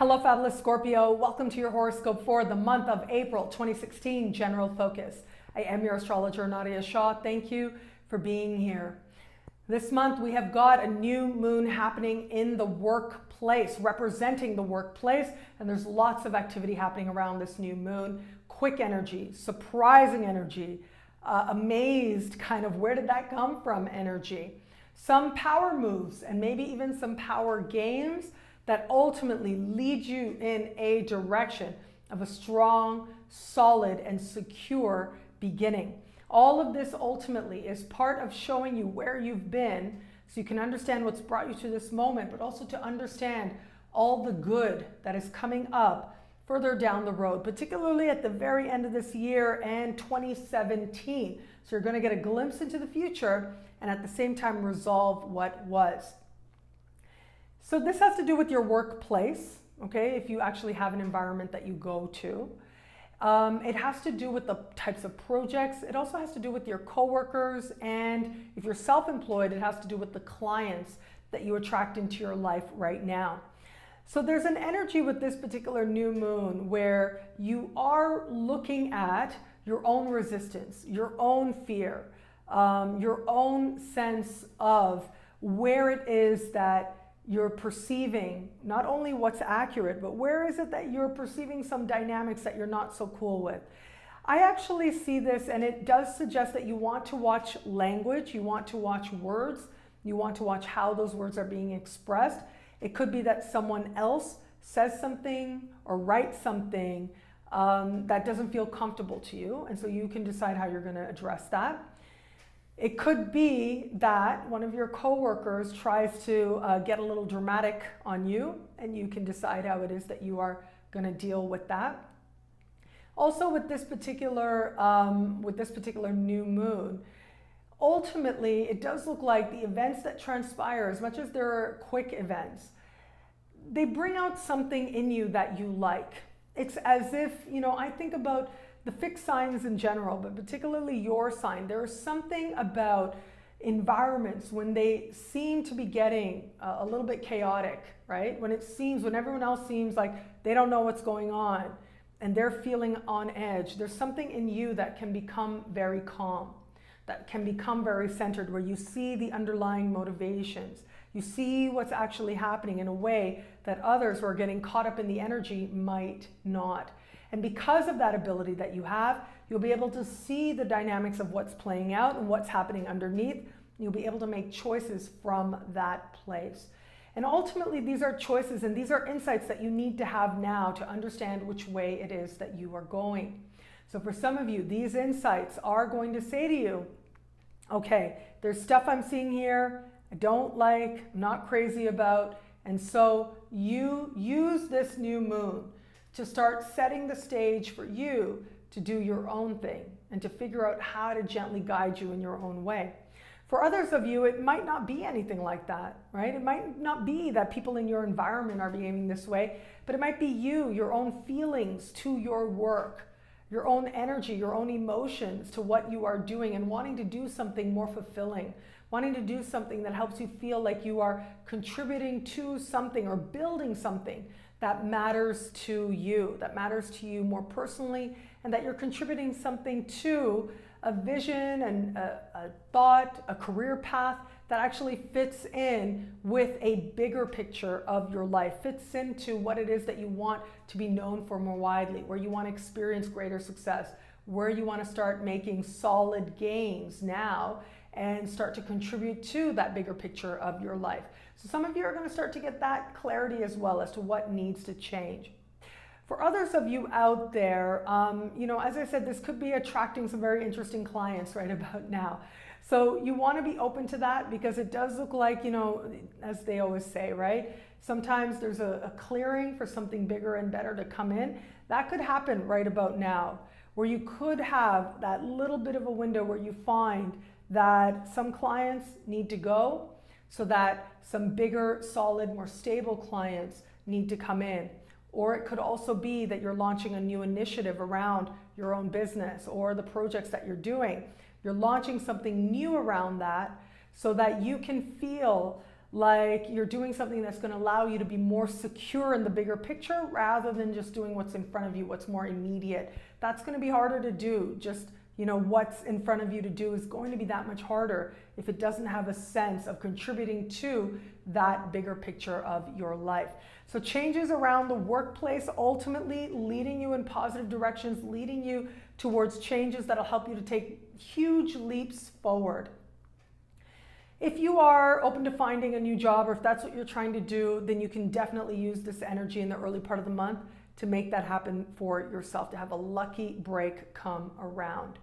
Hello, fabulous Scorpio. Welcome to your horoscope for the month of April 2016, General Focus. I am your astrologer, Nadiya Shah. Thank you for being here. This month, we have got a new moon happening in the workplace, representing the workplace, and there's lots of activity happening around this new moon. Quick energy, surprising energy, amazed kind of where did that come from energy. Some power moves and maybe even some power games that ultimately lead you in a direction of a strong, solid, and secure beginning. All of this ultimately is part of showing you where you've been so you can understand what's brought you to this moment, but also to understand all the good that is coming up further down the road, particularly at the very end of this year and 2017. So you're going to get a glimpse into the future and at the same time resolve what was. So this has to do with your workplace, okay, if you actually have an environment that you go to. It has to do with the types of projects. It also has to do with your coworkers, and if you're self-employed, it has to do with the clients that you attract into your life right now. So there's an energy with this particular new moon where you are looking at your own resistance, your own fear, your own sense of where it is that you're perceiving not only what's accurate, but where is it that you're perceiving some dynamics that you're not so cool with. I actually see this, and it does suggest that you want to watch language, you want to watch words, you want to watch how those words are being expressed. It could be that someone else says something or writes something that doesn't feel comfortable to you, and so you can decide how you're going to address that. It could be that one of your coworkers tries to get a little dramatic on you, and you can decide how it is that you are going to deal with that. Also, with this particular new moon, ultimately, it does look like the events that transpire, as much as they're quick events, they bring out something in you that you like. It's as if, I think about the fixed signs in general, but particularly your sign. There is something about environments when they seem to be getting a little bit chaotic, right? When everyone else seems like they don't know what's going on and they're feeling on edge, there's something in you that can become very calm, that can become very centered, where you see the underlying motivations. You see what's actually happening in a way that others who are getting caught up in the energy might not. And because of that ability that you have, you'll be able to see the dynamics of what's playing out and what's happening underneath. You'll be able to make choices from that place. And ultimately, these are choices and these are insights that you need to have now to understand which way it is that you are going. So for some of you, these insights are going to say to you, okay, there's stuff I'm seeing here I don't like, I'm not crazy about, and so you use this new moon to start setting the stage for you to do your own thing and to figure out how to gently guide you in your own way. For others of you, it might not be anything like that, right? It might not be that people in your environment are behaving this way, but it might be you, your own feelings to your work, your own energy, your own emotions to what you are doing and wanting to do something more fulfilling, wanting to do something that helps you feel like you are contributing to something or building something that matters to you more personally, and that you're contributing something to a vision and a thought, a career path that actually fits in with a bigger picture of your life, fits into what it is that you want to be known for more widely, where you want to experience greater success, where you want to start making solid gains now and start to contribute to that bigger picture of your life. So some of you are going to start to get that clarity as well as to what needs to change. For others of you out there, as I said, this could be attracting some very interesting clients right about now. So you want to be open to that because it does look like, as they always say, right? Sometimes there's a clearing for something bigger and better to come in. That could happen right about now, where you could have that little bit of a window where you find that some clients need to go so that some bigger, solid, more stable clients need to come in. Or it could also be that you're launching a new initiative around your own business or the projects that you're doing. You're launching something new around that so that you can feel like you're doing something that's going to allow you to be more secure in the bigger picture rather than just doing what's in front of you, what's more immediate. That's going to be harder to do. Just, what's in front of you to do is going to be that much harder if it doesn't have a sense of contributing to that bigger picture of your life. So changes around the workplace, ultimately leading you in positive directions, leading you towards changes that'll help you to take huge leaps forward. If you are open to finding a new job, or if that's what you're trying to do, then you can definitely use this energy in the early part of the month to make that happen for yourself, to have a lucky break come around.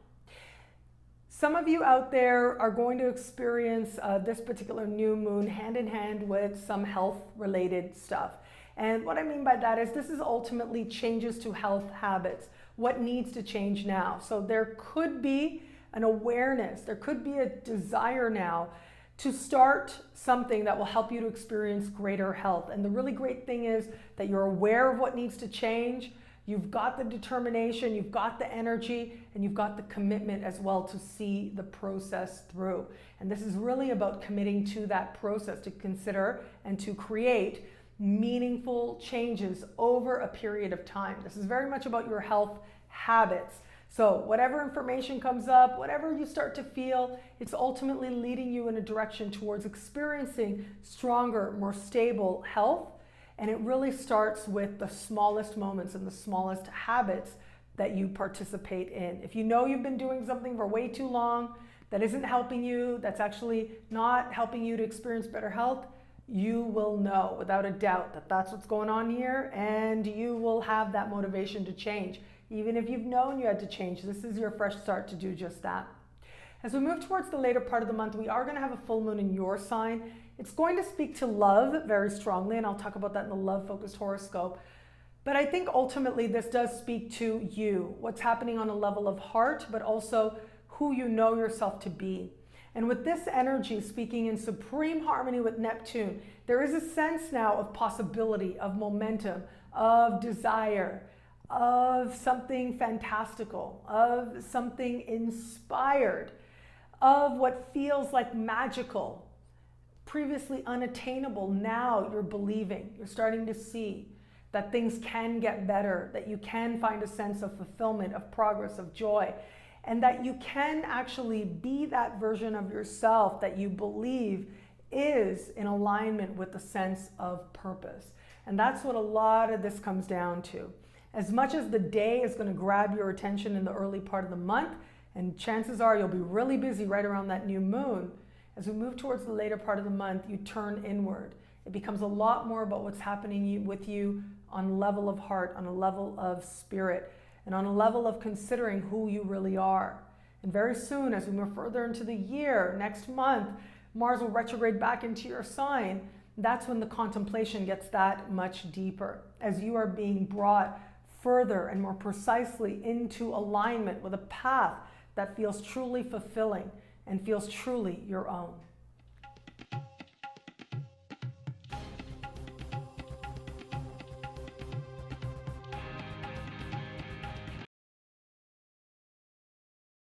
Some of you out there are going to experience this particular new moon hand in hand with some health related stuff. And what I mean by that is this is ultimately changes to health habits, what needs to change now. So there could be an awareness, there could be a desire now to start something that will help you to experience greater health. And the really great thing is that you're aware of what needs to change. You've got the determination, you've got the energy, and you've got the commitment as well to see the process through. And this is really about committing to that process, to consider and to create meaningful changes over a period of time. This is very much about your health habits. So whatever information comes up, whatever you start to feel, it's ultimately leading you in a direction towards experiencing stronger, more stable health. And it really starts with the smallest moments and the smallest habits that you participate in. If you know you've been doing something for way too long that isn't helping you, that's actually not helping you to experience better health, you will know without a doubt that that's what's going on here, and you will have that motivation to change. Even if you've known you had to change, this is your fresh start to do just that. As we move towards the later part of the month, we are going to have a full moon in your sign. It's going to speak to love very strongly, and I'll talk about that in the love-focused horoscope. But I think ultimately this does speak to you, what's happening on a level of heart, but also who you know yourself to be. And with this energy speaking in supreme harmony with Neptune, there is a sense now of possibility, of momentum, of desire, of something fantastical, of something inspired, of what feels like magical, previously unattainable. Now you're believing, you're starting to see that things can get better, that you can find a sense of fulfillment, of progress, of joy, and that you can actually be that version of yourself that you believe is in alignment with the sense of purpose. And that's what a lot of this comes down to. As much as the day is going to grab your attention in the early part of the month, and chances are you'll be really busy right around that new moon, as we move towards the later part of the month, you turn inward. It becomes a lot more about what's happening with you on a level of heart, on a level of spirit, and on a level of considering who you really are. And very soon, as we move further into the year, next month, Mars will retrograde back into your sign. That's when the contemplation gets that much deeper, as you are being brought further and more precisely into alignment with a path that feels truly fulfilling and feels truly your own.